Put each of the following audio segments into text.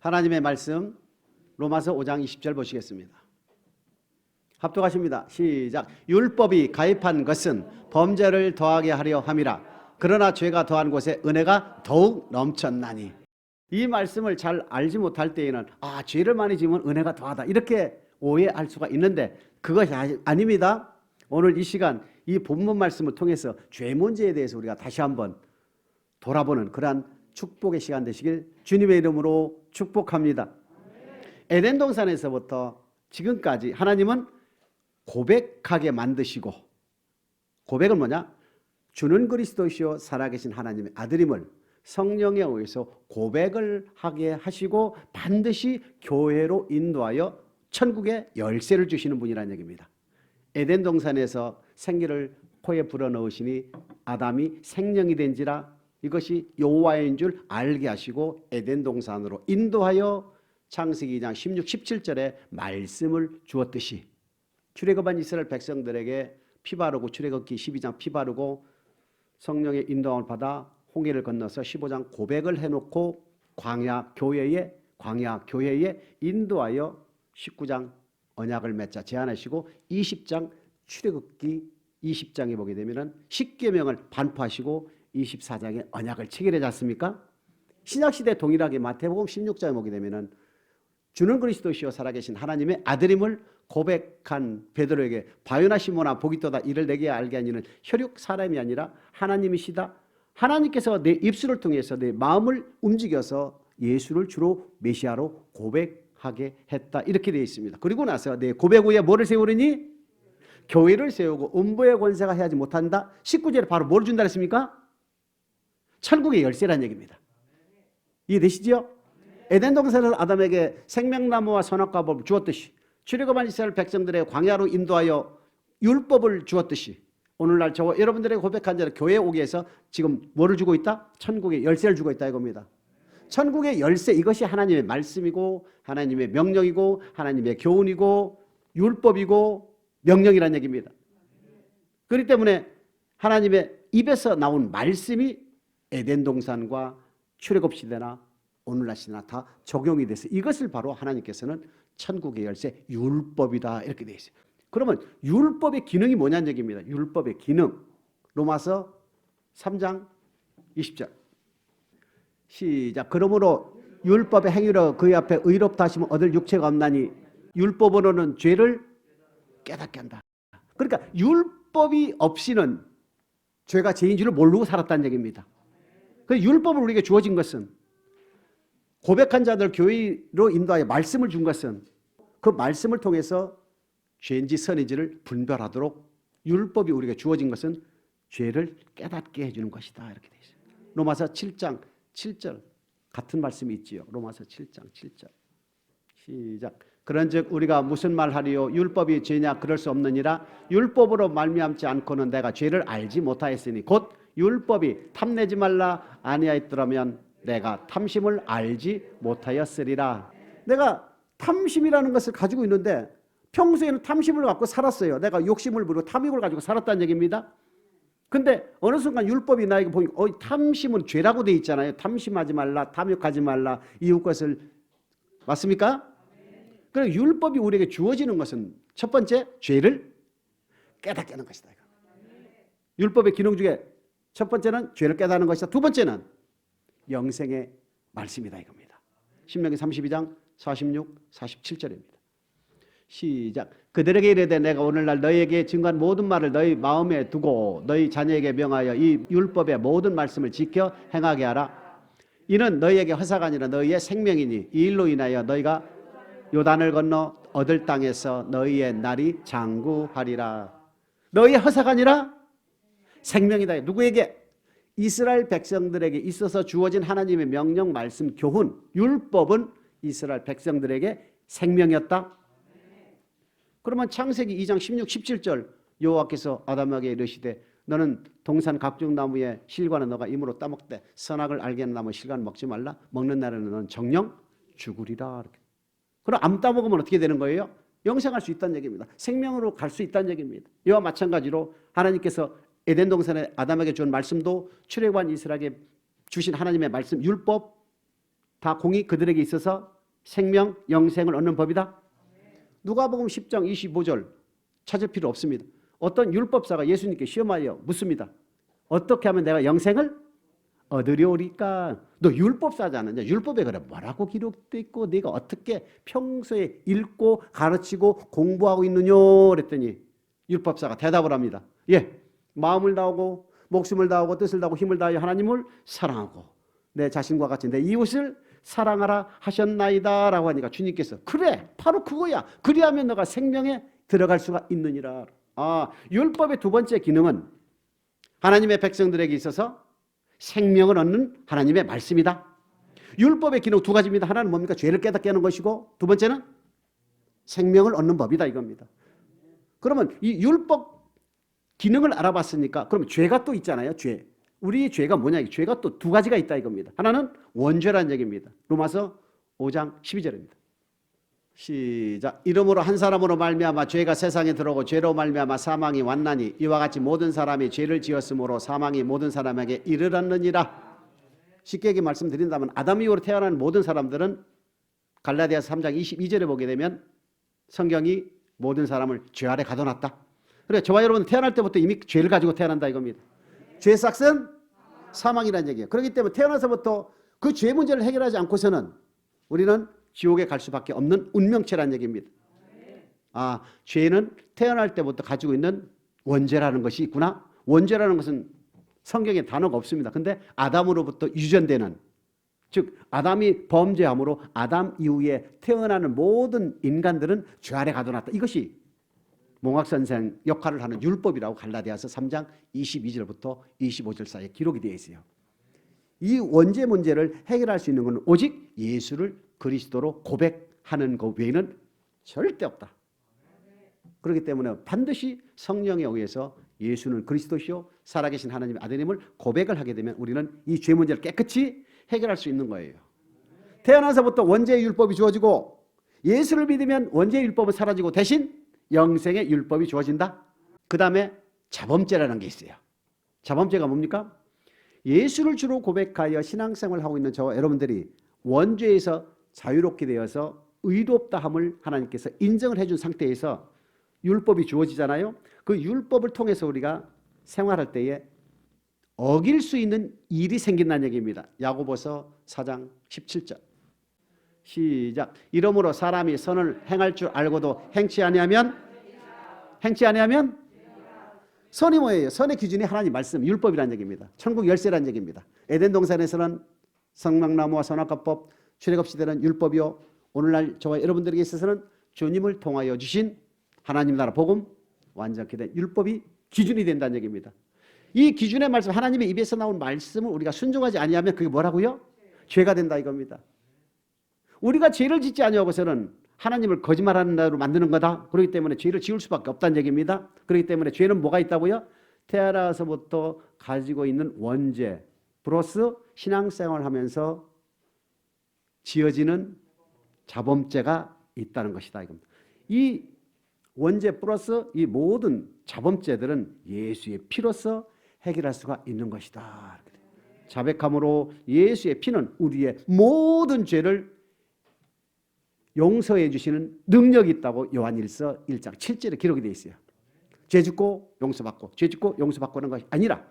하나님의 말씀 로마서 5장 20절 보시겠습니다. 합독하십니다. 시작. 율법이 가입한 것은 범죄를 더하게 하려 함이라. 그러나 죄가 더한 곳에 은혜가 더욱 넘쳤나니. 이 말씀을 잘 알지 못할 때에는 죄를 많이 지으면 은혜가 더하다 이렇게 오해할 수가 있는데 그것이 아닙니다. 오늘 이 시간 이 본문 말씀을 통해서 죄 문제에 대해서 우리가 다시 한번 돌아보는 그러한 축복의 시간 되시길 주님의 이름으로 축복합니다. 에덴 동산에서부터 지금까지 하나님은 고백하게 만드시고, 고백은 뭐냐? 주는 그리스도시요 살아계신 하나님의 아들임을 성령에 의해서 고백을 하게 하시고 반드시 교회로 인도하여 천국의 열쇠를 주시는 분이라는 얘기입니다. 에덴 동산에서 생기를 코에 불어넣으시니 아담이 생명이 된지라 이것이 여호와인 줄 알게 하시고 에덴 동산으로 인도하여 창세기 2장 16, 17절에 말씀을 주었듯이 출애굽한 이스라엘 백성들에게 피 바르고 출애굽기 12장 피 바르고 성령의 인도함을 받아 홍해를 건너서 15장 고백을 해놓고 광야 교회에 인도하여 19장 언약을 맺자 제안하시고 20장 출애굽기 20장에 보게 되면은 십계명을 반포하시고 24장에 언약을 체결하지 않습니까? 신약시대 동일하게 마태복음 16장에 보게 되면은 주는 그리스도시요 살아계신 하나님의 아들임을 고백한 베드로에게 바요나 시몬아 복이 떠다 이를 내게 알게 하니는 혈육 사람이 아니라 하나님이시다. 하나님께서 내 입술을 통해서 내 마음을 움직여서 예수를 주로 메시아로 고백하게 했다. 이렇게 되어 있습니다. 그리고 나서 내 고백 후에 뭐를 세우리니? 교회를 세우고 음부의 권세가 해하지 못한다. 19절에 바로 뭘 준다 했습니까? 천국의 열쇠라는 얘기입니다. 이해되시죠? 에덴 동산에서 아담에게 생명나무와 선악과 법을 주었듯이 출애굽한 이스라엘 백성들의 광야로 인도하여 율법을 주었듯이 오늘날 저와 여러분들에게 고백한 자를 교회에 오게 해서 지금 뭐를 주고 있다? 천국의 열쇠를 주고 있다 이겁니다. 천국의 열쇠 이것이 하나님의 말씀이고 하나님의 명령이고 하나님의 교훈이고 율법이고 명령이라는 얘기입니다. 그렇기 때문에 하나님의 입에서 나온 말씀이 에덴 동산과 출애굽 시대나 오늘날 시대나 다 적용이 돼서 이것을 바로 하나님께서는 천국의 열쇠 율법이다 이렇게 되어 있어요. 그러면 율법의 기능이 뭐냐는 얘기입니다. 율법의 기능 로마서 3장 20절 시작. 그러므로 율법의 행위로 그의 앞에 의롭다 하시면 얻을 육체가 없나니 율법으로는 죄를 깨닫게 한다. 그러니까 율법이 없이는 죄가 죄인 줄을 모르고 살았다는 얘기입니다. 그 율법을 우리에게 주어진 것은 고백한 자들 교회로 인도하여 말씀을 준 것은 그 말씀을 통해서 죄인지 선인지를 분별하도록 율법이 우리에게 주어진 것은 죄를 깨닫게 해주는 것이다 이렇게 되어 있습니다. 로마서 7장 7절 같은 말씀이 있지요. 로마서 7장 7절 시작. 그런즉 우리가 무슨 말하리요? 율법이 죄냐? 그럴 수 없느니라. 율법으로 말미암지 않고는 내가 죄를 알지 못하였으니 곧 율법이 탐내지 말라 아니하였더라면 내가 탐심을 알지 못하였으리라. 내가 탐심이라는 것을 가지고 있는데 평소에는 탐심을 갖고 살았어요. 내가 욕심을 부리고 탐욕을 가지고 살았다는 얘기입니다. 근데 어느 순간 율법이 나에게 보니까 탐심은 죄라고 돼 있잖아요. 탐심하지 말라, 탐욕하지 말라, 이웃 것을 맞습니까? 그럼 율법이 우리에게 주어지는 것은 첫 번째 죄를 깨닫게 하는 것이다. 율법의 기능 중에 첫 번째는 죄를 깨닫는 것이다. 두 번째는 영생의 말씀이다 이겁니다. 신명기 32장 46, 47절입니다. 시작. 그들에게 이르되 내가 오늘날 너희에게 증거한 모든 말을 너희 마음에 두고 너희 자녀에게 명하여 이 율법의 모든 말씀을 지켜 행하게 하라. 이는 너희에게 허사가 아니라 너희의 생명이니 이 일로 인하여 너희가 요단을 건너 얻을 땅에서 너희의 날이 장구하리라. 너희의 허사가 아니라 생명이다. 누구에게? 이스라엘 백성들에게 있어서 주어진 하나님의 명령, 말씀, 교훈, 율법은 이스라엘 백성들에게 생명이었다. 그러면 창세기 2장 16, 17절 여호와께서 아담에게 이르시되 너는 동산 각종 나무의 실과는 너가 임으로 따먹되 선악을 알게 하는 나무 실과는 먹지 말라. 먹는 날에는 너는 정령 죽으리라. 그럼 안 따먹으면 어떻게 되는 거예요? 영생할 수 있다는 얘기입니다. 생명으로 갈 수 있다는 얘기입니다. 이와 마찬가지로 하나님께서 에덴 동산에 아담에게 준 말씀도 출애굽한 이스라엘에게 주신 하나님의 말씀 율법 다 공이 그들에게 있어서 생명, 영생을 얻는 법이다. 누가복음 10장 25절 찾을 필요 없습니다. 어떤 율법사가 예수님께 시험하여 묻습니다. 어떻게 하면 내가 영생을 얻으려오리까? 너 율법사잖아. 율법에 그래 뭐라고 기록되어 있고 네가 어떻게 평소에 읽고 가르치고 공부하고 있느냐 그랬더니 율법사가 대답을 합니다. 예, 마음을 다하고 목숨을 다하고 뜻을 다하고 힘을 다하여 하나님을 사랑하고 내 자신과 같이 내 이웃을 사랑하라 하셨나이다 라고 하니까 주님께서 그래 바로 그거야. 그리하면 너가 생명에 들어갈 수가 있느니라. 율법의 두 번째 기능은 하나님의 백성들에게 있어서 생명을 얻는 하나님의 말씀이다. 율법의 기능 두 가지입니다. 하나는 뭡니까? 죄를 깨닫게 하는 것이고 두 번째는 생명을 얻는 법이다 이겁니다. 그러면 이 율법 기능을 알아봤으니까 그럼 죄가 또 있잖아요. 죄. 우리 죄가 뭐냐? 죄가 또 두 가지가 있다 이겁니다. 하나는 원죄라는 얘기입니다. 로마서 5장 12절입니다. 시작. 이러므로 한 사람으로 말미암아 죄가 세상에 들어오고 죄로 말미암아 사망이 왔나니 이와 같이 모든 사람이 죄를 지었으므로 사망이 모든 사람에게 이르렀느니라. 쉽게 얘기 말씀드린다면 아담 이후로 태어난 모든 사람들은 갈라디아서 3장 22절에 보게 되면 성경이 모든 사람을 죄 아래 가둬놨다. 그래 저와 여러분 태어날 때부터 이미 죄를 가지고 태어난다 이겁니다. 죄의 삭은 사망이라는 얘기예요. 그렇기 때문에 태어나서부터 그 죄 문제를 해결하지 않고서는 우리는 지옥에 갈 수밖에 없는 운명체라는 얘기입니다. 죄는 태어날 때부터 가지고 있는 원죄라는 것이 있구나. 원죄라는 것은 성경에 단어가 없습니다. 근데 아담으로부터 유전되는, 즉 아담이 범죄함으로 아담 이후에 태어나는 모든 인간들은 죄 아래 가둬놨다. 이것이 몽학선생 역할을 하는 율법이라고 갈라디아서 3장 22절부터 25절 사이에 기록이 되어 있어요. 이 원죄 문제를 해결할 수 있는 것은 오직 예수를 그리스도로 고백하는 것 외에는 절대 없다. 그렇기 때문에 반드시 성령에 의해서 예수는 그리스도시요 살아계신 하나님의 아들임을 고백을 하게 되면 우리는 이 죄 문제를 깨끗이 해결할 수 있는 거예요. 태어나서부터 원죄의 율법이 주어지고 예수를 믿으면 원죄의 율법은 사라지고 대신 영생의 율법이 주어진다. 그 다음에 자범죄라는 게 있어요. 자범죄가 뭡니까? 예수를 주로 고백하여 신앙생활을 하고 있는 저와 여러분들이 원죄에서 자유롭게 되어서 의롭다함을 하나님께서 인정을 해준 상태에서 율법이 주어지잖아요. 그 율법을 통해서 우리가 생활할 때에 어길 수 있는 일이 생긴다는 얘기입니다. 야고보서 4장 17절 시작. 이러므로 사람이 선을 행할 줄 알고도 행치 아니하면 선이 뭐예요? 선의 기준이 하나님 말씀, 율법이라는 얘기입니다. 천국 열쇠라는 얘기입니다. 에덴 동산에서는 성막나무와 선악과법, 출애굽 시대는 율법이요. 오늘날 저와 여러분들에게 있어서는 주님을 통하여 주신 하나님 나라 복음, 완전케 된 율법이 기준이 된다는 얘기입니다. 이 기준의 말씀, 하나님의 입에서 나온 말씀을 우리가 순종하지 아니하면 그게 뭐라고요? 죄가 된다 이겁니다. 우리가 죄를 짓지 아니하고서는 하나님을 거짓말하는 자로 만드는 거다. 그렇기 때문에 죄를 지을 수밖에 없다는 얘기입니다. 그렇기 때문에 죄는 뭐가 있다고요? 태어나서부터 가지고 있는 원죄 플러스 신앙생활을 하면서 지어지는 자범죄가 있다는 것이다 이겁니다. 이 원죄 플러스 이 모든 자범죄들은 예수의 피로서 해결할 수가 있는 것이다. 자백함으로 예수의 피는 우리의 모든 죄를 용서해 주시는 능력이 있다고 요한일서 1장 7절에 기록이 되어 있어요. 죄 짓고 용서받고 죄 짓고 용서받고는 것이 아니라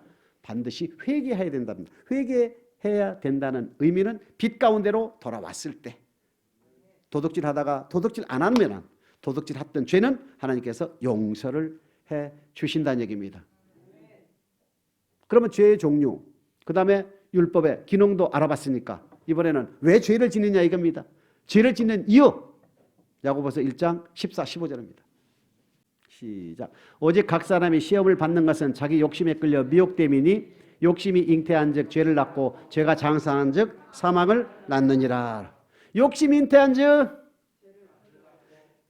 반드시 회개해야 된답니다. 회개해야 된다는 의미는 빛 가운데로 돌아왔을 때 도둑질하다가 도둑질 안 하면 도둑질했던 죄는 하나님께서 용서를 해 주신다는 얘기입니다. 그러면 죄의 종류, 그 다음에 율법의 기능도 알아봤으니까 이번에는 왜 죄를 짓느냐 이겁니다. 죄를 짓는 이유, 야고보서 1장 14, 15절입니다. 시작. 오직 각 사람이 시험을 받는 것은 자기 욕심에 끌려 미혹됨이니 욕심이 잉태한 즉 죄를 낳고 죄가 장사한 즉 사망을 낳느니라. 욕심이 잉태한 즉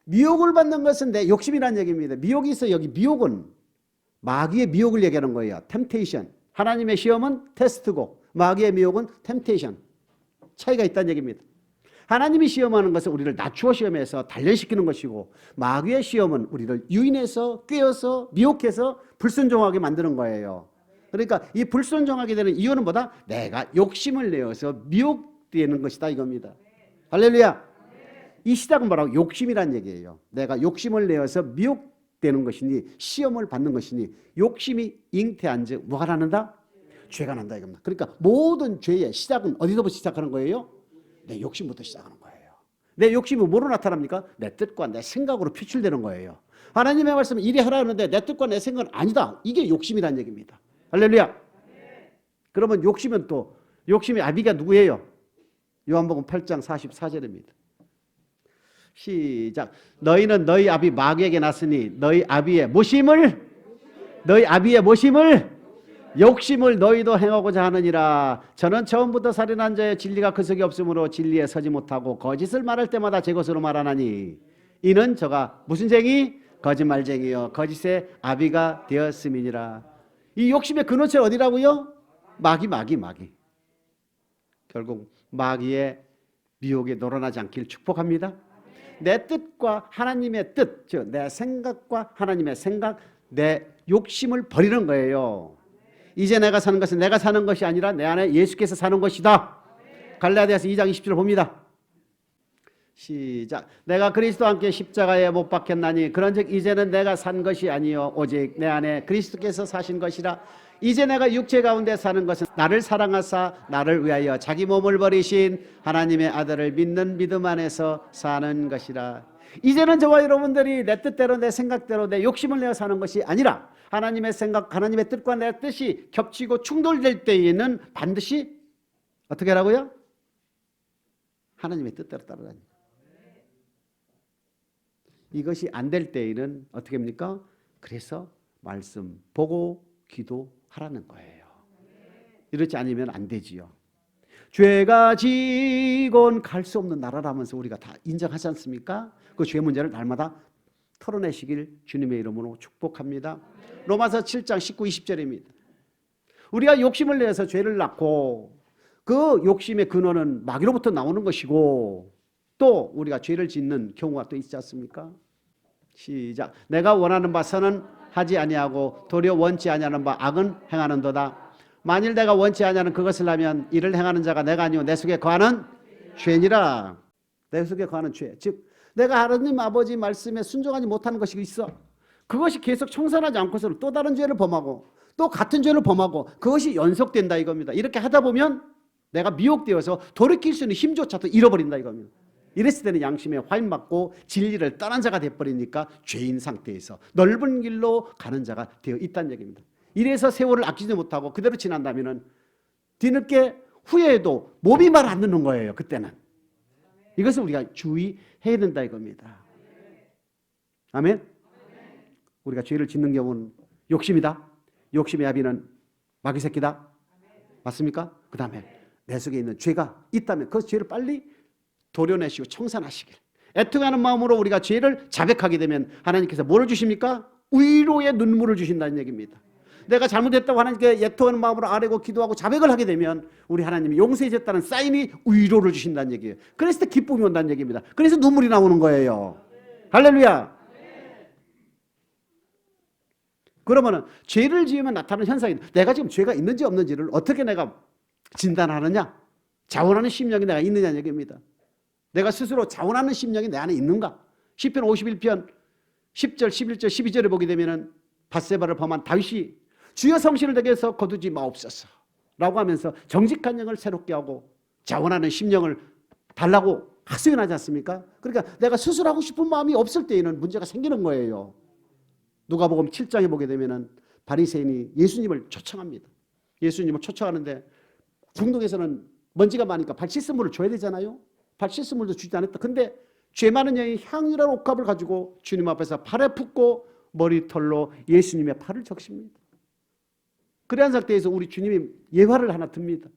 미혹을 받는 것은 내 욕심이라는 얘기입니다. 미혹이 있어요. 여기 미혹은 마귀의 미혹을 얘기하는 거예요. 템테이션. 하나님의 시험은 테스트고 마귀의 미혹은 템테이션. 차이가 있다는 얘기입니다. 하나님이 시험하는 것은 우리를 낮추어 시험해서 단련시키는 것이고 마귀의 시험은 우리를 유인해서 꿰어서 미혹해서 불순종하게 만드는 거예요. 그러니까 이 불순종하게 되는 이유는 뭐다? 내가 욕심을 내어서 미혹되는 것이다 이겁니다. 할렐루야. 이 시작은 뭐라고? 욕심이란 얘기예요. 내가 욕심을 내어서 미혹되는 것이니 시험을 받는 것이니 욕심이 잉태한 즉 뭐가 나는다? 죄가 난다 이겁니다. 그러니까 모든 죄의 시작은 어디서부터 시작하는 거예요? 내 욕심부터 시작하는 거예요. 내 욕심이 뭐로 나타납니까? 내 뜻과 내 생각으로 표출되는 거예요. 하나님의 말씀은 이리 하라 하는데 내 뜻과 내 생각은 아니다. 이게 욕심이란 얘기입니다. 할렐루야. 그러면 욕심의 아비가 누구예요? 요한복음 8장 44절입니다. 시작. 너희는 너희 아비 마귀에게 났으니 너희 아비의 모심을 욕심을 너희도 행하고자 하느니라. 저는 처음부터 살인한 자의 진리가 그 속에 없으므로 진리에 서지 못하고 거짓을 말할 때마다 제 것으로 말하나니 이는 저가 무슨 쟁이? 거짓말쟁이요 거짓의 아비가 되었음이니라. 이 욕심의 근원체 어디라고요? 마귀. 결국 마귀의 미혹에 놀아나지 않기를 축복합니다. 내 뜻과 하나님의 뜻, 즉 내 생각과 하나님의 생각, 내 욕심을 버리는 거예요. 이제 내가 사는 것은 내가 사는 것이 아니라 내 안에 예수께서 사는 것이다. 갈라디아서 2장 20절 봅니다. 시작. 내가 그리스도와 함께 십자가에 못 박혔나니 그런즉 이제는 내가 산 것이 아니요 오직 내 안에 그리스도께서 사신 것이라. 이제 내가 육체 가운데 사는 것은 나를 사랑하사 나를 위하여 자기 몸을 버리신 하나님의 아들을 믿는 믿음 안에서 사는 것이라. 이제는 저와 여러분들이 내 뜻대로 내 생각대로 내 욕심을 내어 사는 것이 아니라 하나님의 생각, 하나님의 뜻과 내 뜻이 겹치고 충돌될 때에는 반드시 어떻게 하라고요? 하나님의 뜻대로 따라다니는. 이것이 안 될 때에는 어떻게 합니까? 그래서 말씀 보고 기도하라는 거예요. 이렇지 않으면 안 되지요. 죄가 지곤 갈 수 없는 나라라면서 우리가 다 인정하지 않습니까? 그 죄 문제를 날마다 털어내시길 주님의 이름으로 축복합니다. 로마서 7장 19, 20절입니다. 우리가 욕심을 내서 죄를 낳고 그 욕심의 근원은 마귀로부터 나오는 것이고 또 우리가 죄를 짓는 경우가 또 있지 않습니까? 시작. 내가 원하는 바 선은 하지 아니하고 도리어 원치 아니하는 바 악은 행하는도다. 만일 내가 원치 아니하는 그것을 하면 이를 행하는 자가 내가 아니오 내 속에 거하는 죄니라. 내 속에 거하는 죄. 즉 내가 하나님 아버지 말씀에 순종하지 못하는 것이 있어. 그것이 계속 청산하지 않고서는 또 다른 죄를 범하고 또 같은 죄를 범하고 그것이 연속된다 이겁니다. 이렇게 하다 보면 내가 미혹되어서 돌이킬 수 있는 힘조차도 잃어버린다 이겁니다. 이랬을 때는 양심에 화인맞고 진리를 떠난 자가 되어버리니까 죄인 상태에서 넓은 길로 가는 자가 되어 있다는 얘기입니다. 이래서 세월을 아끼지 못하고 그대로 지난다면 뒤늦게 후회해도 몸이 말 안 듣는 거예요. 그때는. 이것을 우리가 주의해야 된다 이겁니다. 아멘. 우리가 죄를 짓는 경우는 욕심이다. 욕심의 아비는 마귀 새끼다. 맞습니까? 그 다음에 내 속에 있는 죄가 있다면 그 죄를 빨리 도려내시고 청산하시길. 애통하는 마음으로 우리가 죄를 자백하게 되면 하나님께서 뭐를 주십니까? 위로의 눈물을 주신다는 얘기입니다. 내가 잘못했다고 하나님께 애통하는 마음으로 아뢰고 기도하고 자백을 하게 되면 우리 하나님이 용서해 줬다는 사인이 위로를 주신다는 얘기예요. 그랬을 때 기쁨이 온다는 얘기입니다. 그래서 눈물이 나오는 거예요. 할렐루야. 그러면은 죄를 지으면 나타나는 현상이 내가 지금 죄가 있는지 없는지를 어떻게 내가 진단하느냐? 자원하는 심령이 내가 있느냐는 얘기입니다. 내가 스스로 자원하는 심령이 내 안에 있는가? 시편 51편 10절, 11절, 12절에 보게 되면은 밧세바를 범한 다윗이 주여 성실을 내게 해서 거두지 마옵소서 라고 하면서 정직한 영을 새롭게 하고 자원하는 심령을 달라고 하소연하지 않습니까? 그러니까 내가 스스로 하고 싶은 마음이 없을 때에는 문제가 생기는 거예요. 누가복음 7장에 보게 되면은 바리새인이 예수님을 초청합니다. 예수님을 초청하는데 중동에서는 먼지가 많으니까 발 씻은 물을 줘야 되잖아요. 발 씻은 물도 주지 않았다. 근데 죄 많은 여인이 향유라는 옥합을 가지고 주님 앞에서 팔에 붓고 머리털로 예수님의 팔을 적십니다. 그러한 상태에서 우리 주님이 예화를 하나 듭니다.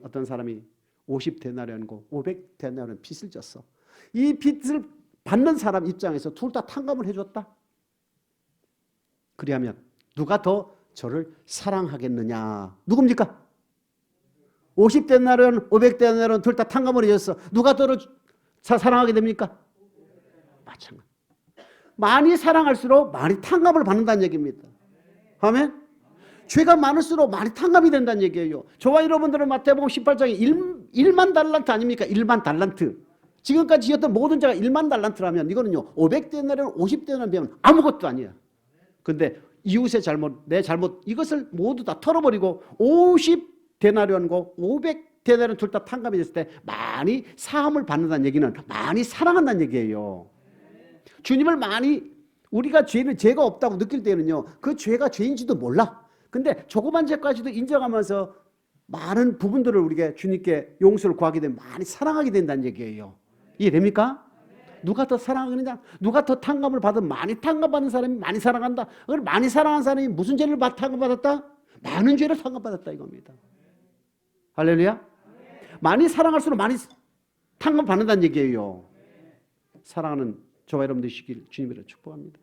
어떤 사람이 50데나리온과 500데나리온 빚을 졌어. 이 빚을 받는 사람 입장에서 둘 다 탕감을 해줬다. 그리하면 누가 더 저를 사랑하겠느냐? 누굽니까? 50데나리온, 500데나리온 둘 다 탕감을 해줬어. 누가 더 사랑하게 됩니까? 마찬가지. 많이 사랑할수록 많이 탕감을 받는다는 얘기입니다. 아멘? 죄가 많을수록 많이 탕감이 된다는 얘기예요. 저와 여러분들은 마태복음 18장에 1만 달란트 아닙니까? 1만 달란트. 지금까지 지었던 모든 자가 1만 달란트라면 이거는요 500데나리온 50데나리온 배우면 아무것도 아니야. 근데 이웃의 잘못, 내 잘못 이것을 모두 다 털어버리고 50데나리온과 500데나리온 둘 다 탕감이 됐을 때 많이 사함을 받는다는 얘기는 많이 사랑한다는 얘기예요. 주님을 많이 우리가 죄가 없다고 느낄 때는요 그 죄가 죄인지도 몰라. 근데 조그만 죄까지도 인정하면서 많은 부분들을 우리가 주님께 용서를 구하게 되면 많이 사랑하게 된다는 얘기예요. 이해됩니까? 누가 더 사랑하느냐? 누가 더 탕감을 받으면 많이 탕감받는 사람이 많이 사랑한다. 많이 사랑한 사람이 무슨 죄를 탕감받았다? 많은 죄를 탕감받았다 이겁니다. 할렐루야. 많이 사랑할수록 많이 탕감받는다는 얘기예요. 사랑하는 저와 여러분들 되시길 주님으로 축복합니다.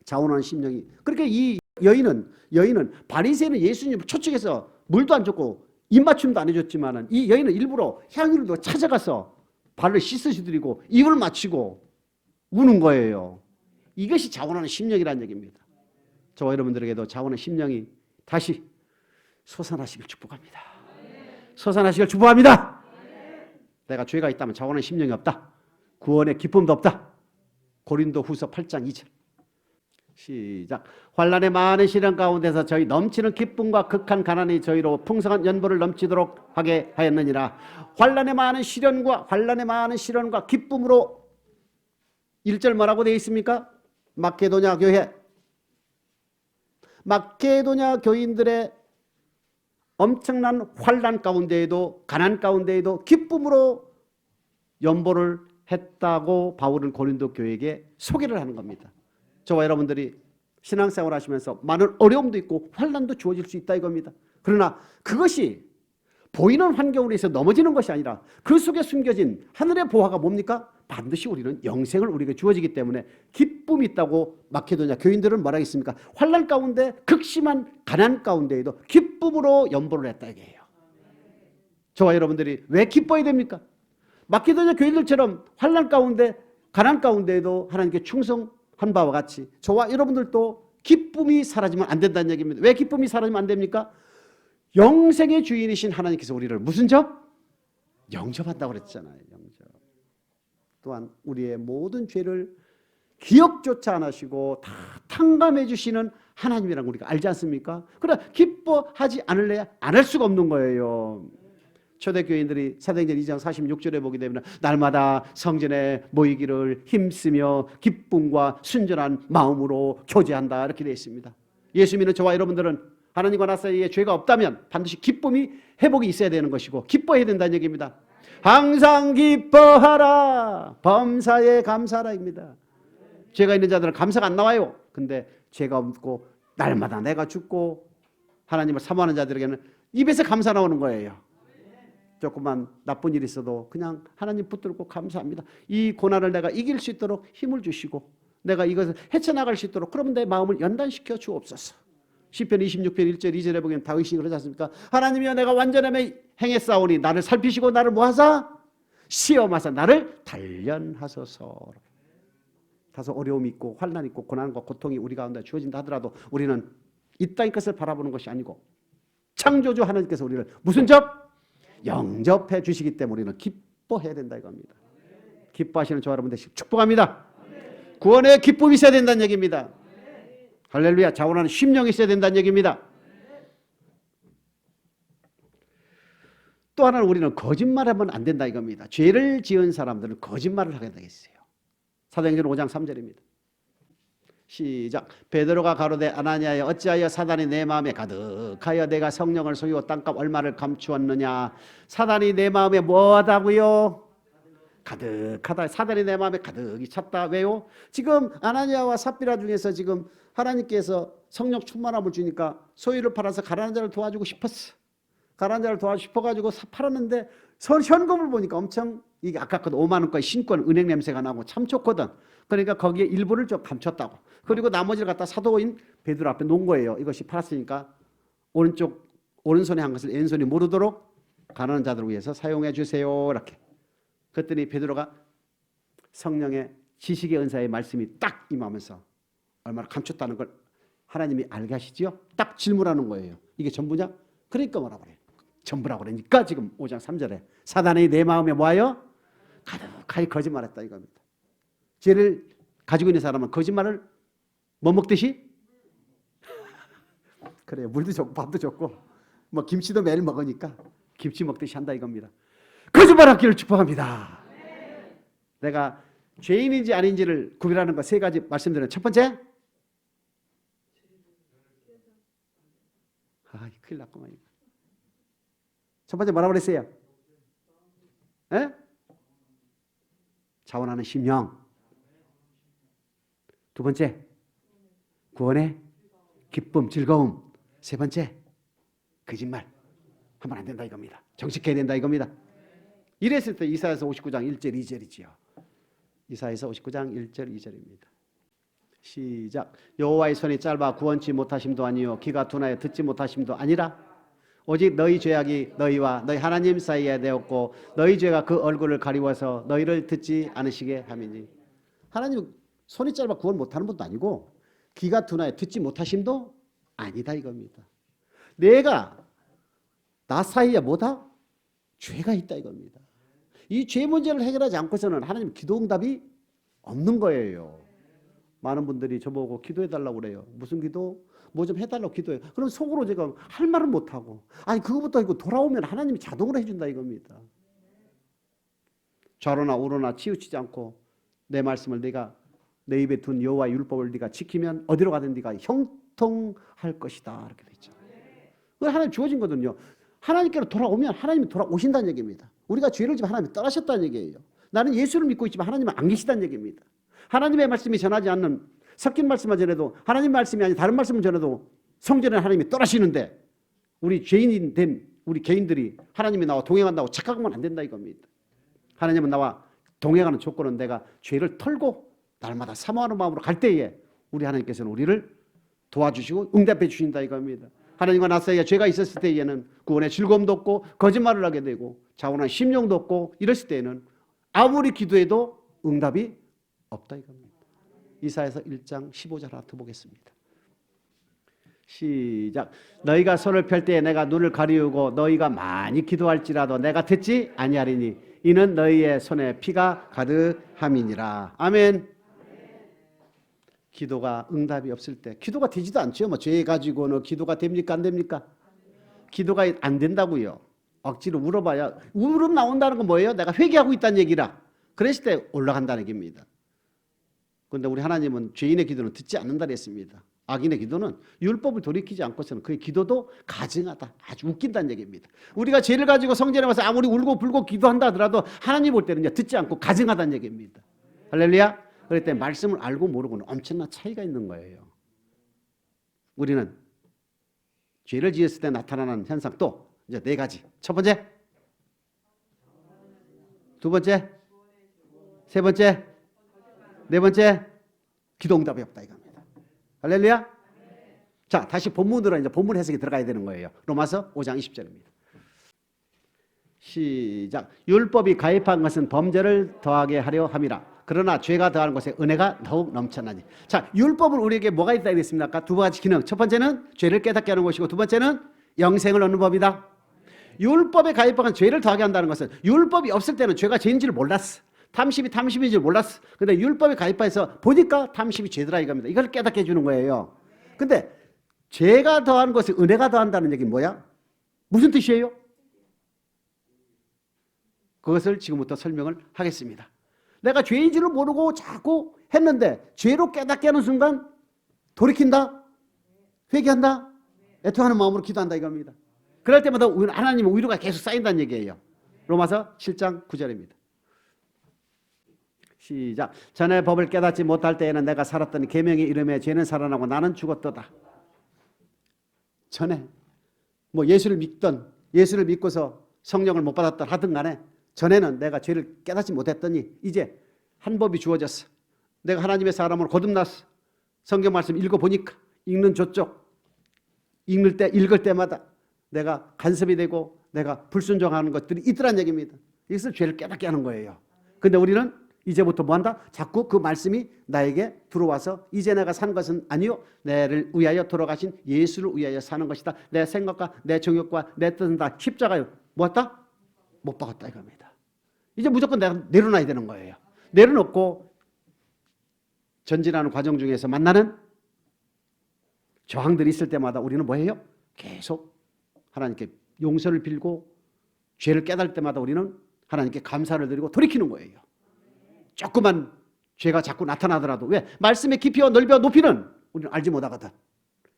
자원하는 심령이. 그러니까 이 여인은 바리새인은 예수님을 초청해서 물도 안 줬고 입맞춤도 안 해줬지만은 이 여인은 일부러 향유를 찾아가서 발을 씻으시드리고 입을 맞추고 우는 거예요. 이것이 자원하는 심령이라는 얘기입니다. 저와 여러분들에게도 자원하는 심령이 다시 솟아나시길 축복합니다. 솟아나시길 축복합니다. 내가 죄가 있다면 자원하는 심령이 없다. 구원의 기쁨도 없다. 고린도후서 8장 2절. 시작. 환난의 많은 시련 가운데서 저희 넘치는 기쁨과 극한 가난이 저희로 풍성한 연보를 넘치도록 하게 하였느니라. 환난의 많은 시련과 기쁨으로 1절 뭐라고 되어 있습니까? 마케도냐 교인들의 엄청난 환난 가운데에도 가난 가운데에도 기쁨으로 연보를 했다고 바울은 고린도 교회에게 소개를 하는 겁니다. 저와 여러분들이 신앙생활 하시면서 많은 어려움도 있고 환난도 주어질 수 있다 이겁니다. 그러나 그것이 보이는 환경으로 해서 넘어지는 것이 아니라 그 속에 숨겨진 하늘의 보화가 뭡니까? 반드시 우리는 영생을 우리에게 주어지기 때문에 기쁨이 있다고 마케도냐 교인들은 뭐라 했습니까? 환난 가운데 극심한 가난 가운데에도 기쁨으로 연보를 했다 이게요. 저와 여러분들이 왜 기뻐야 됩니까? 마케도냐 교인들처럼 환난 가운데 가난 가운데에도 하나님께 충성한 바와 같이 저와 여러분들도 기쁨이 사라지면 안 된다는 얘기입니다. 왜 기쁨이 사라지면 안 됩니까? 영생의 주인이신 하나님께서 우리를 무슨 영접한다고 그랬잖아요. 영접. 또한 우리의 모든 죄를 기억조차 안 하시고 다 탕감해 주시는 하나님이라는 우리가 알지 않습니까? 그러나 기뻐하지 않을래야 안 할 수가 없는 거예요. 초대교인들이 사도행전 2장 46절에 보게 되면 날마다 성전에 모이기를 힘쓰며 기쁨과 순전한 마음으로 교제한다 이렇게 되어 있습니다. 예수 믿는 저와 여러분들은 하나님과 나 사이에 죄가 없다면 반드시 기쁨이 회복이 있어야 되는 것이고 기뻐해야 된다는 얘기입니다. 항상 기뻐하라 범사에 감사하라입니다. 죄가 있는 자들은 감사가 안 나와요. 근데 죄가 없고 날마다 내가 죽고 하나님을 사모하는 자들에게는 입에서 감사 나오는 거예요. 조금만 나쁜 일이 있어도 그냥 하나님 붙들고 감사합니다. 이 고난을 내가 이길 수 있도록 힘을 주시고 내가 이것을 헤쳐나갈 수 있도록 그러면 내 마음을 연단시켜 주옵소서. 시편 26편 1절 2절에 보면 다윗이 그러지 않습니까? 하나님이여 내가 완전함에 행했사오니 나를 살피시고 나를 뭐하사? 시험하사 나를 단련하소서. 다소 어려움이 있고 환난이 있고 고난과 고통이 우리 가운데 주어진다 하더라도 우리는 이 땅의 것을 바라보는 것이 아니고 창조주 하나님께서 우리를 무슨 영접해 주시기 때문에 우리는 기뻐해야 된다 이겁니다. 기뻐하시는 저와 여러분 되시길 축복합니다. 구원의 기쁨이 있어야 된다는 얘기입니다. 할렐루야. 자원하는 심령이 있어야 된다는 얘기입니다. 또 하나는 우리는 거짓말하면 안 된다 이겁니다. 죄를 지은 사람들은 거짓말을 하게 되겠어요. 사도행전 5장 3절입니다. 시작. 베드로가 가로되 아나니아여 어찌하여 사단이 내 마음에 가득하여 내가 성령을 속이고 땅값 얼마를 감추었느냐. 사단이 내 마음에 뭐하다고요? 가득하다. 사단이 내 마음에 가득히 찼다. 왜요? 지금 아나니아와 삽비라 중에서 지금 하나님께서 성령 충만함을 주니까 소유를 팔아서 가난한 자를 도와주고 싶었어. 가난한 자를 도와주고 싶어가지고 팔았는데 현금을 보니까 엄청 이게 아까 그 5만 원까지 신권 은행 냄새가 나고 참 좋거든. 그러니까 거기에 일부를 좀 감췄다고. 그리고 나머지를 갖다 사도인 베드로 앞에 놓은 거예요. 이것이 팔았으니까 오른손에 한 것을 왼손이 모르도록 가난한 자들을 위해서 사용해 주세요. 이렇게. 그랬더니 베드로가 성령의 지식의 은사의 말씀이 딱 임하면서 얼마나 감췄다는 걸 하나님이 알게 하시지요. 딱 질문하는 거예요. 이게 전부냐? 그러니까 뭐라 그래요? 전부라고 그러니까 지금 5장 3절에 사단이 내 마음에 뭐하여? 가득하게 거짓말했다 이겁니다. 죄를 가지고 있는 사람은 거짓말을 뭐 먹듯이? 그래요. 물도 좋고 밥도 좋고 뭐 김치도 매일 먹으니까 김치 먹듯이 한다 이겁니다. 거짓말하기를 축복합니다. 내가 죄인인지 아닌지를 구별하는 거 세 가지 말씀드리는 첫 번째, 큰일 났구만. 첫 번째 뭐라고 그랬어요? 에? 자원하는 심령. 두 번째, 구원의 기쁨, 즐거움. 세 번째, 거짓말 하면 안 된다 이겁니다. 정직해야 된다 이겁니다. 이랬을 때 이사야서 59장 1절 2절이지요. 이사야서 59장 1절 2절입니다. 시작. 여호와의 손이 짧아 구원치 못하심도 아니요 귀가 둔하여 듣지 못하심도 아니라 오직 너희 죄악이 너희와 너희 하나님 사이에 되었고 너희 죄가 그 얼굴을 가리워서 너희를 듣지 않으시게 함이니. 하나님 손이 짧아 구원 못하는 분도 아니고 귀가 둔하여 듣지 못하심도 아니다 이겁니다. 내가 나 사이에 뭐다? 죄가 있다 이겁니다. 이 죄 문제를 해결하지 않고서는 하나님 기도 응답이 없는 거예요. 많은 분들이 저보고 기도해달라고 그래요. 무슨 기도? 뭐 좀 해달라고 기도해요. 그럼 속으로 제가 할 말은 못하고 그거부터 이거 돌아오면 하나님이 자동으로 해준다 이겁니다. 좌로나 우로나 치우치지 않고 내 말씀을 네가 내 입에 둔 여호와의 율법을 네가 지키면 어디로 가든 네가 형통할 것이다 이렇게 돼 있잖아요. 그건 하나님 주어진 거거든요. 하나님께로 돌아오면 하나님이 돌아오신다는 얘기입니다. 우리가 죄를 지면 하나님이 떠나셨다는 얘기예요. 나는 예수를 믿고 있지만 하나님은 안 계시다는 얘기입니다. 하나님의 말씀이 전하지 않는 섞인 말씀만 전해도 하나님 말씀이 아닌 다른 말씀을 전해도 성전에 하나님이 떠나시는데 우리 죄인이 된 우리 개인들이 하나님이 나와 동행한다고 착각하면 안 된다 이겁니다. 하나님은 나와 동행하는 조건은 내가 죄를 털고 날마다 사모하는 마음으로 갈 때에 우리 하나님께서는 우리를 도와주시고 응답해 주신다 이겁니다. 하나님과 나 사이에 죄가 있었을 때에는 구원의 즐거움도 없고 거짓말을 하게 되고 자원한 심령도 없고 이랬을 때에는 아무리 기도해도 응답이 없다 이겁니다. 이사야서 1장 15절 하나 더 보겠습니다. 시작. 너희가 손을 펼 때에 내가 눈을 가리우고 너희가 많이 기도할지라도 내가 듣지 아니하리니 이는 너희의 손에 피가 가득함이니라. 아멘. 기도가 응답이 없을 때 기도가 되지도 않죠. 뭐 죄 가지고는 기도가 됩니까 안 됩니까? 기도가 안 된다고요. 억지로 울어봐야 울음 나온다는 건 뭐예요? 내가 회개하고 있다는 얘기라. 그랬을 때 올라간다는 얘기입니다. 그런데 우리 하나님은 죄인의 기도는 듣지 않는다 그랬습니다. 악인의 기도는 율법을 돌이키지 않고서는 그의 기도도 가증하다. 아주 웃긴다는 얘기입니다. 우리가 죄를 가지고 성전에 와서 아무리 울고 불고 기도한다 하더라도 하나님 볼 때는 듣지 않고 가증하다는 얘기입니다. 할렐루야. 그럴 때 말씀을 알고 모르고는 엄청난 차이가 있는 거예요. 우리는 죄를 지었을 때 나타나는 현상 또 이제 네 가지. 첫 번째, 두 번째, 세 번째, 네 번째, 기도 응답이 없다 이겁니다. 할렐루야. 자, 다시 본문으로 이제 본문 해석이 들어가야 되는 거예요. 로마서 5장 20절입니다. 시작. 율법이 가입한 것은 범죄를 더하게 하려 함이라. 그러나 죄가 더하는 곳에 은혜가 더욱 넘쳐나니. 자, 율법은 우리에게 뭐가 있다 그랬습니까? 두 가지 기능. 첫 번째는 죄를 깨닫게 하는 것이고 두 번째는 영생을 얻는 법이다. 율법에 가입한 죄를 더하게 한다는 것은 율법이 없을 때는 죄가 죄인지를 몰랐어. 탐심이 탐심인지를 몰랐어. 근데 율법에 가입해서 보니까 탐심이 죄더라 이겁니다. 이걸 깨닫게 해주는 거예요. 근데 죄가 더하는 것에 은혜가 더한다는 얘기는 뭐야? 무슨 뜻이에요? 그것을 지금부터 설명을 하겠습니다. 내가 죄인지를 모르고 자꾸 했는데 죄로 깨닫게 하는 순간 돌이킨다, 회개한다, 애통하는 마음으로 기도한다 이겁니다. 그럴 때마다 하나님의 위로가 계속 쌓인다는 얘기예요. 로마서 7장 9절입니다. 시작. 전에 법을 깨닫지 못할 때에는 내가 살았더니 계명의 이름에 죄는 살아나고 나는 죽었도다. 전에 뭐 예수를 믿던 예수를 믿고서 성령을 못 받았던 하든 간에 전에는 내가 죄를 깨닫지 못했더니 이제 한 법이 주어졌어. 내가 하나님의 사람으로 거듭났어. 성경 말씀 읽어보니까 읽는 조쪽 읽을 때마다 내가 간섭이 되고 내가 불순종하는 것들이 있더란 얘기입니다. 이것을 죄를 깨닫게 하는 거예요. 근데 우리는 이제부터 뭐한다? 자꾸 그 말씀이 나에게 들어와서 이제 내가 산 것은 아니요 나를 위하여 돌아가신 예수를 위하여 사는 것이다. 내 생각과 내 정욕과 내 뜻은 다 십자가요 뭐했다? 못 박았다 이겁니다. 이제 무조건 내가 내려놔야 되는 거예요. 내려놓고 전진하는 과정 중에서 만나는 저항들이 있을 때마다 우리는 뭐예요? 계속 하나님께 용서를 빌고 죄를 깨달을 때마다 우리는 하나님께 감사를 드리고 돌이키는 거예요. 조그만 죄가 자꾸 나타나더라도 왜? 말씀의 깊이와 넓이와 높이는 우리는 알지 못하거든.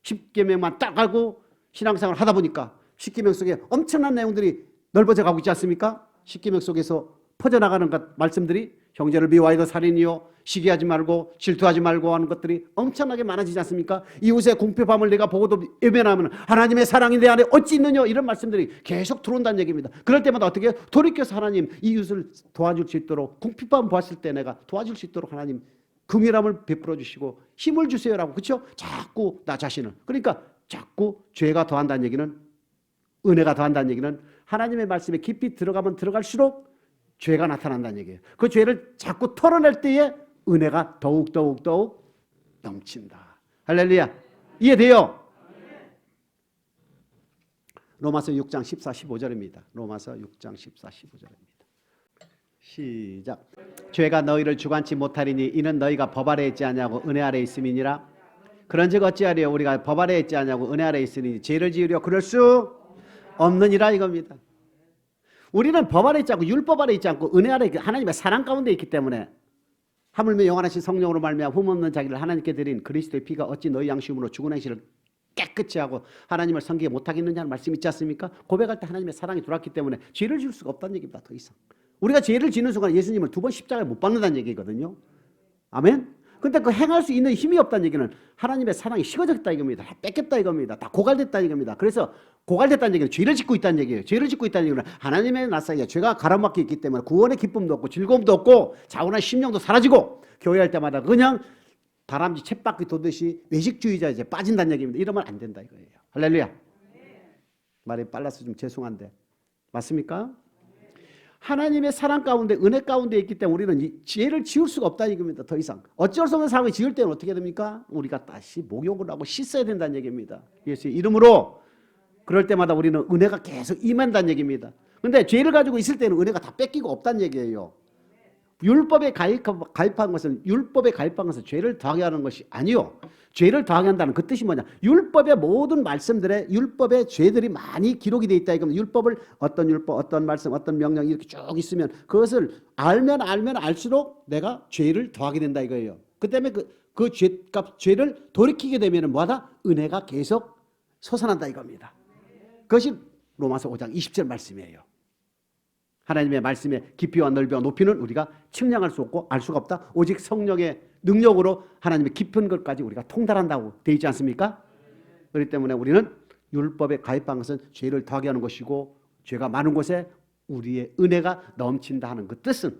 10계명만 딱 알고 신앙생활을 하다 보니까 10계명 속에 엄청난 내용들이 넓어져 가고 있지 않습니까? 10계명 속에서 퍼져나가는 말씀들이 형제를 미워하여도 살인이요 시기하지 말고 질투하지 말고 하는 것들이 엄청나게 많아지지 않습니까? 이웃의 궁핍함을 내가 보고도 외면하면 하나님의 사랑이 내 안에 어찌 있느냐 이런 말씀들이 계속 들어온다는 얘기입니다. 그럴 때마다 어떻게 돌이켜서 하나님 이웃을 도와줄 수 있도록 궁핍함 보았을 때 내가 도와줄 수 있도록 하나님 긍휼함을 베풀어 주시고 힘을 주세요라고 그렇죠? 자꾸 나 자신을 그러니까 자꾸 죄가 더한다는 얘기는 은혜가 더한다는 얘기는 하나님의 말씀에 깊이 들어가면 들어갈수록 죄가 나타난다는 얘기예요. 그 죄를 자꾸 털어낼 때에 은혜가 더욱 넘친다. 할렐루야. 이해돼요? 로마서 6장 14, 15절입니다. 로마서 6장 14, 15절입니다. 시작. 죄가 너희를 주관치 못하리니 이는 너희가 법 아래에 있지 아니하고 은혜 아래에 있음이니라. 그런즉 어찌하리요 우리가 법 아래에 있지 아니하고 은혜 아래에 있으니 죄를 지으려 그럴 수 없느니라 이겁니다. 우리는 법 아래 있지 않고 율법 아래 있지 않고 은혜 아래 하나님의 사랑 가운데 있기 때문에 하물며 영원하신 성령으로 말미암아 흠없는 자기를 하나님께 드린 그리스도의 피가 어찌 너희 양심으로 죽은 행실을 깨끗이 하고 하나님을 섬기게 못하겠느냐는 말씀 있지 않습니까? 고백할 때 하나님의 사랑이 들어왔기 때문에 죄를 지을 수가 없다는 얘기입니다. 더 이상 우리가 죄를 지는 순간 예수님을 2번 십자가에 못 박는다는 얘기거든요. 아멘? 근데 그 행할 수 있는 힘이 없다는 얘기는 하나님의 사랑이 식어졌다 이겁니다. 다 뺏겼다 이겁니다. 다 고갈됐다 이겁니다. 그래서 고갈됐다는 얘기는 죄를 짓고 있다는 얘기예요. 죄를 짓고 있다는 얘기는 하나님의 나사에 죄가 가로막혀 있기 때문에 구원의 기쁨도 없고 즐거움도 없고 자원한 심령도 사라지고 교회할 때마다 그냥 다람쥐 쳇바퀴 도듯이 외식주의자 이제 빠진다는 얘기입니다. 이러면 안 된다 이거예요. 할렐루야. 말이 빨라서 좀 죄송한데 맞습니까? 하나님의 사랑 가운데 은혜 가운데 있기 때문에 우리는 죄를 지을 수가 없다는 얘기입니다. 더 이상 어쩔 수 없는 상황을 지을 때는 어떻게 됩니까? 우리가 다시 목욕을 하고 씻어야 된다는 얘기입니다. 예수의 이름으로. 그럴 때마다 우리는 은혜가 계속 임한다는 얘기입니다. 그런데 죄를 가지고 있을 때는 은혜가 다 뺏기고 없다는 얘기예요. 율법에 가입한 것은 죄를 더하게 하는 것이 아니요. 죄를 더하게 한다는 그 뜻이 뭐냐? 율법의 모든 말씀들에 율법의 죄들이 많이 기록이 되어 있다. 이거면 율법을 어떤 율법, 어떤 말씀, 어떤 명령 이렇게 쭉 있으면 그것을 알면 알수록 내가 죄를 더하게 된다 이거예요. 그 때문에 그 죄를 돌이키게 되면 뭐하다? 은혜가 계속 솟아난다 이겁니다. 그것이 로마서 5장 20절 말씀이에요. 하나님의 말씀의 깊이와 넓이와 높이는 우리가 측량할 수 없고 알 수가 없다. 오직 성령의 능력으로 하나님의 깊은 것까지 우리가 통달한다고 되어 있지 않습니까? 그렇기 때문에 우리는 율법에 가입한 것은 죄를 더하게 하는 것이고 죄가 많은 곳에 우리의 은혜가 넘친다 하는 그 뜻은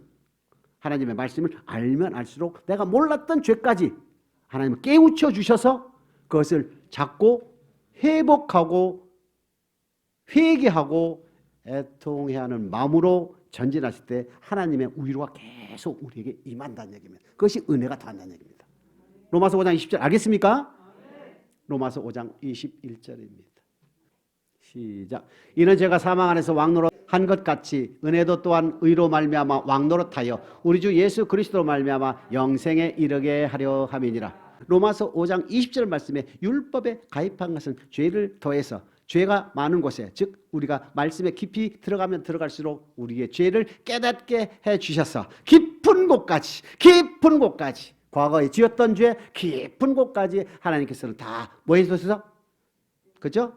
하나님의 말씀을 알면 알수록 내가 몰랐던 죄까지 하나님은 깨우쳐 주셔서 그것을 잡고 회복하고 회개하고 애통해야 하는 마음으로 전진하실 때 하나님의 위로가 계속 우리에게 임한다는 얘기입니다. 그것이 은혜가 더한다는 얘기입니다. 로마서 5장 20절 알겠습니까? 로마서 5장 21절입니다. 시작. 이는 제가 사망 안에서 왕노릇 한 것 같이 은혜도 또한 의로 말미암아 왕노릇하여 우리 주 예수 그리스도로 말미암아 영생에 이르게 하려 함이니라. 로마서 5장 20절 말씀에 율법에 가입한 것은 죄를 더해서 죄가 많은 곳에 즉 우리가 말씀에 깊이 들어가면 들어갈수록 우리의 죄를 깨닫게 해주셔서 깊은 곳까지 과거에 지었던 죄 깊은 곳까지 하나님께서는 다 뭐 해주셔서 그죠?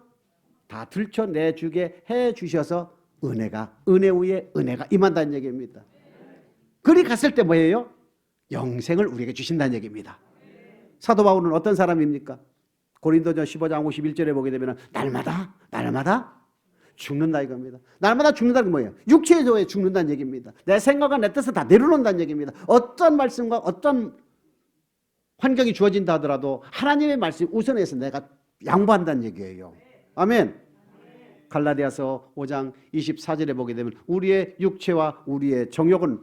다 들춰내주게 해주셔서 은혜 위에 은혜가 임한다는 얘기입니다. 그리 갔을 때 뭐예요? 영생을 우리에게 주신다는 얘기입니다. 사도 바울은 어떤 사람입니까? 고린도전 15장 51절에 보게 되면 날마다 죽는다 이겁니다. 날마다 죽는다는 게 뭐예요? 육체의 죄에 죽는다는 얘기입니다. 내 생각과 내 뜻을 다 내려놓는다는 얘기입니다. 어떤 말씀과 어떤 환경이 주어진다 하더라도 하나님의 말씀 우선해서 내가 양보한다는 얘기예요. 아멘. 갈라디아서 5장 24절에 보게 되면 우리의 육체와 우리의 정욕은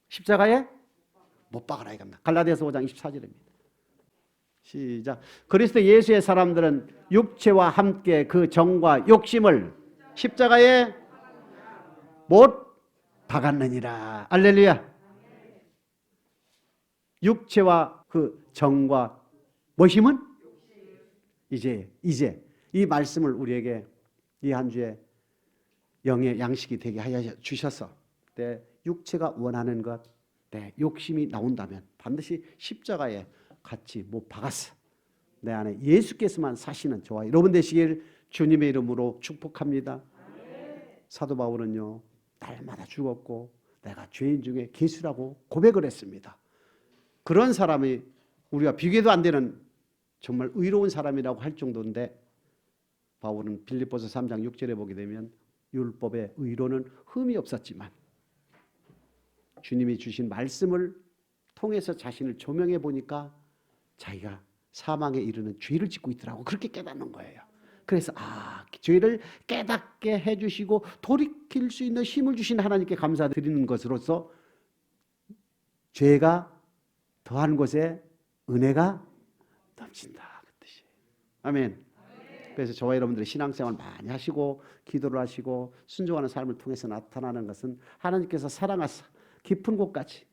십자가에 못 박아라 이겁니다. 갈라디아서 5장 24절입니다. 시작. 그리스도 예수의 사람들은 육체와 함께 그 정과 욕심을 십자가에 못 박았느니라. 할렐루야. 육체와 그 정과 뭐힘은 이제 이 말씀을 우리에게 이 한 주에 영의 양식이 되게 하여 주셔서 내 육체가 원하는 것, 내 욕심이 나온다면 반드시 십자가에 같이 못 박았어. 내 안에 예수께서만 사시는 저와 여러분 되시길 주님의 이름으로 축복합니다. 사도 바울은요, 날마다 죽었고 내가 죄인 중에 괴수라고 고백을 했습니다. 그런 사람이 우리가 비교도 안 되는 정말 의로운 사람이라고 할 정도인데, 바울은 빌립보서 3장 6절에 보게 되면 율법의 의로는 흠이 없었지만 주님이 주신 말씀을 통해서 자신을 조명해 보니까 자기가 사망에 이르는 죄를 짓고 있더라고. 그렇게 깨닫는 거예요. 그래서 죄를 깨닫게 해주시고 돌이킬 수 있는 힘을 주신 하나님께 감사드리는 것으로서 죄가 더한 곳에 은혜가 넘친다, 그 뜻이에요. 아멘. 그래서 저와 여러분들이 신앙생활 많이 하시고 기도를 하시고 순종하는 삶을 통해서 나타나는 것은 하나님께서 사랑하사 깊은 곳까지,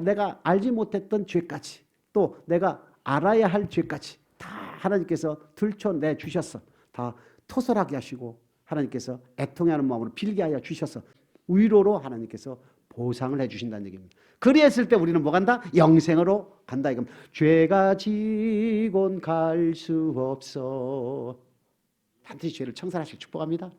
내가 알지 못했던 죄까지, 또 내가 알아야 할 죄까지 다 하나님께서 들춰내 주셨어. 다 토설하게 하시고 하나님께서 애통하는 마음으로 빌게 하여 주셔서 위로로 하나님께서 보상을 해주신다는 얘기입니다. 그리했을 때 우리는 뭐 간다? 영생으로 간다 이겁니다. 죄가 지곤 갈 수 없어. 반드시 죄를 청산하시길 축복합니다.